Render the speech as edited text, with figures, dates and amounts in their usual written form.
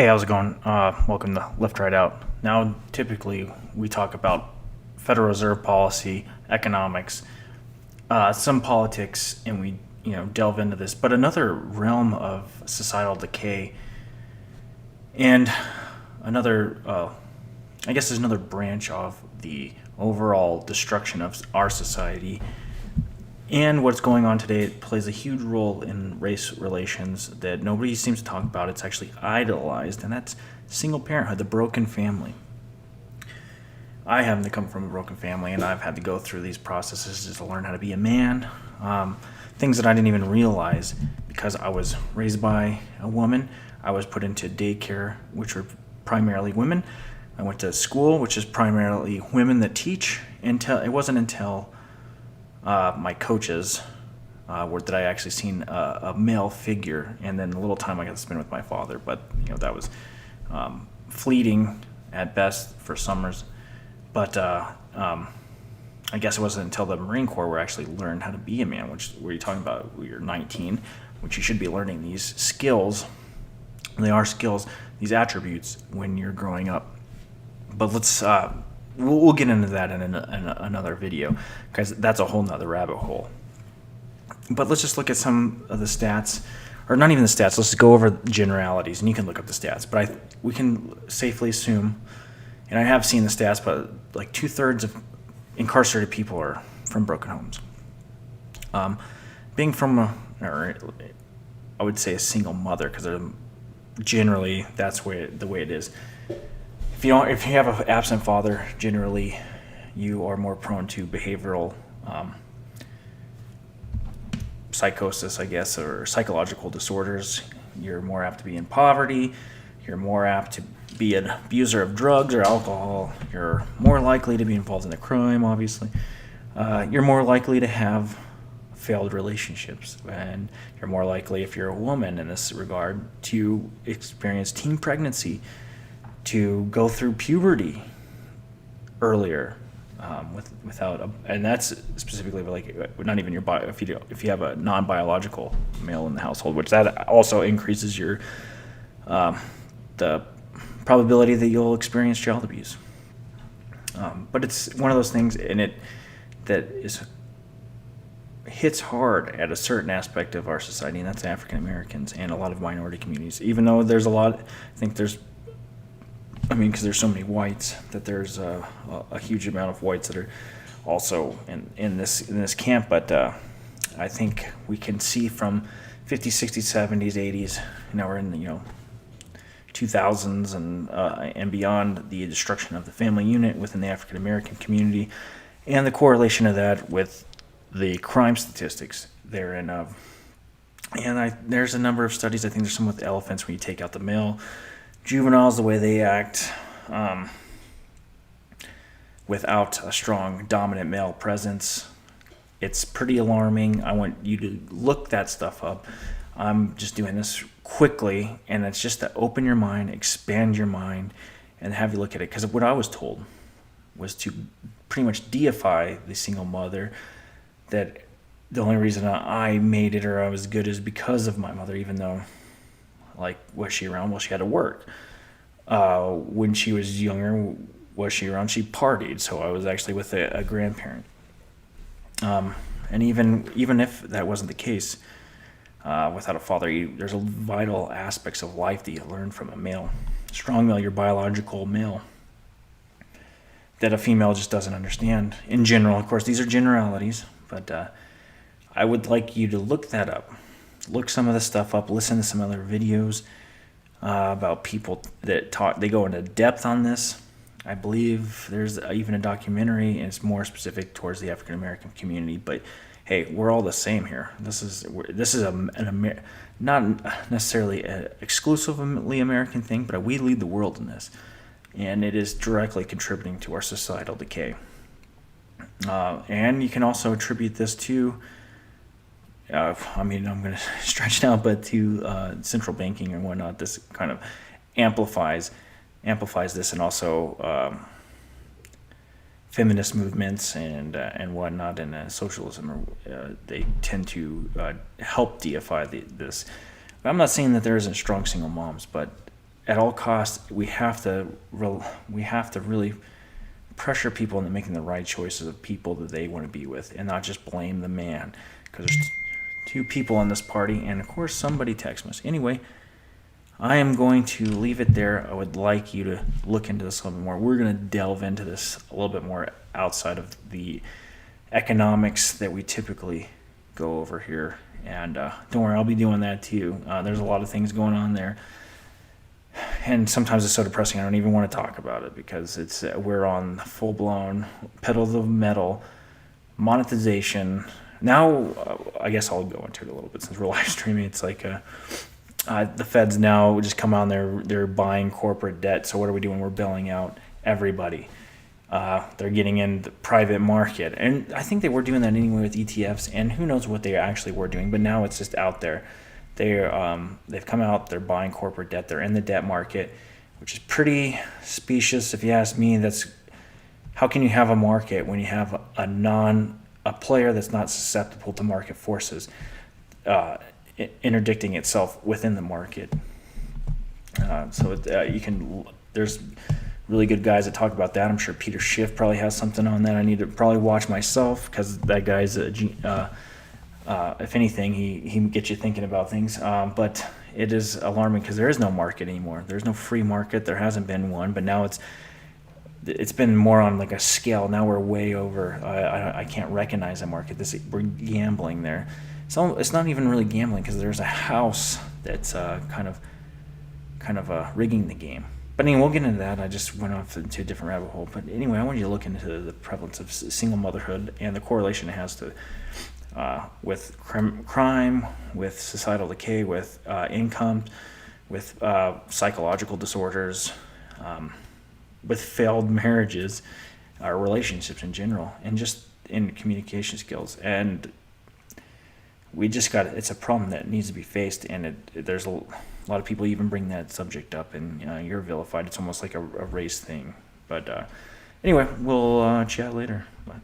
Hey, how's it going? Welcome to Left Right Out. Now, typically, we talk about Federal Reserve policy, economics, some politics, and we delve into this. But another realm of societal decay, and another, I guess, is another branch of the overall destruction of our society. And what's going on today, it plays a huge role in race relations that nobody seems to talk about. It's actually idolized, and that's single parenthood, the broken family. I happen to come from a broken family, and I've had to go through these processes just to learn how to be a man. Things that I didn't even realize because I was raised by a woman. I was put into daycare, which were primarily women. I went to school, which is primarily women that teach. It wasn't until my coaches were that I actually seen a male figure, and then a little time I got to spend with my father. But that was fleeting at best for summers. But I guess it wasn't until the Marine Corps where I actually learned how to be a man, which where you're talking about when you're 19, which you should be learning these skills. They are skills, these attributes when you're growing up. But we'll get into that in another video because that's a whole nother rabbit hole. But let's just look at some of the stats, or not even the stats. Let's just go over generalities, and you can look up the stats. But we can safely assume, and I have seen the stats, but like 2/3 of incarcerated people are from broken homes. Being from I would say a single mother, because generally that's the way it is. If you have an absent father, generally you are more prone to behavioral psychosis, I guess, or psychological disorders. You're more apt to be in poverty. You're more apt to be an abuser of drugs or alcohol. You're more likely to be involved in a crime, obviously. You're more likely to have failed relationships, and you're more likely, if you're a woman in this regard, to experience teen pregnancy, to go through puberty earlier, and that's specifically like not even your if you have a non-biological male in the household, which that also increases your the probability that you'll experience child abuse. But it's one of those things hits hard at a certain aspect of our society, and that's African Americans and a lot of minority communities. Even though there's a lot, because there's so many whites, that there's a huge amount of whites that are also in this camp. But I think we can see from 50s, 60s, 70s, 80s. We're in the 2000s and beyond, the destruction of the family unit within the African American community, and the correlation of that with the crime statistics therein of. And there's a number of studies. I think there's some with elephants when you take out the male juveniles, the way they act without a strong dominant male presence. It's pretty alarming. I want you to look that stuff up. I'm just doing this quickly, and it's just to open your mind, expand your mind, and have you look at it. Because what I was told was to pretty much deify the single mother, that the only reason I made it or I was good is because of my mother, even though, like, was she around? Well, she had to work. When she was younger, was she around? She partied, so I was actually with a grandparent. And even if that wasn't the case, without a father, there's vital aspects of life that you learn from a male, strong male, your biological male, that a female just doesn't understand. In general, of course, these are generalities, but I would like you to look that up. Look some of the stuff up, listen to some other videos about people that they go into depth on this. I believe there's even a documentary, and it's more specific towards the African American community. But hey, we're all the same here. This is not necessarily an exclusively American thing, but we lead the world in this, and it is directly contributing to our societal decay. And you can also attribute this to, I'm going to stretch it out, but to central banking and whatnot. This kind of amplifies this, and also feminist movements and whatnot, and socialism. They tend to help deify this. I'm not saying that there isn't strong single moms, but at all costs, we have to really pressure people into making the right choices of people that they want to be with, and not just blame the man, because there's two people in this party, and of course somebody texts us. Anyway, I am going to leave it there. I would like you to look into this a little bit more. We're going to delve into this a little bit more outside of the economics that we typically go over here. And don't worry, I'll be doing that too. There's a lot of things going on there. And sometimes it's so depressing I don't even want to talk about it, because we're on full-blown pedal to the metal monetization. Now, I guess I'll go into it a little bit since we're live streaming. It's like the feds now just come on, they're buying corporate debt. So what are we doing? We're bailing out everybody. They're getting in the private market. And I think they were doing that anyway with ETFs, and who knows what they actually were doing, but now it's just out there. They've come out, they're buying corporate debt, they're in the debt market, which is pretty specious if you ask me. How can you have a market when you have a player that's not susceptible to market forces interdicting itself within the market? There's really good guys that talk about that. I'm sure Peter Schiff probably has something on that. I need to probably watch myself, because that guy's if anything, he gets you thinking about things. But it is alarming, because there is no market anymore. There's no free market. There hasn't been one, but now it's been more on like a scale. Now we're way over. I can't recognize a market. We're gambling there. So it's not even really gambling, because there's a house that's kind of rigging the game. But anyway, we'll get into that. I just went off into a different rabbit hole. But anyway, I want you to look into the prevalence of single motherhood and the correlation it has to with crime, with societal decay, with income, with psychological disorders, with failed marriages, relationships in general, and just in communication skills. And it's a problem that needs to be faced, and there's a lot of people even bring that subject up, and you're vilified. It's almost like a race thing. But anyway, we'll chat later. Bye.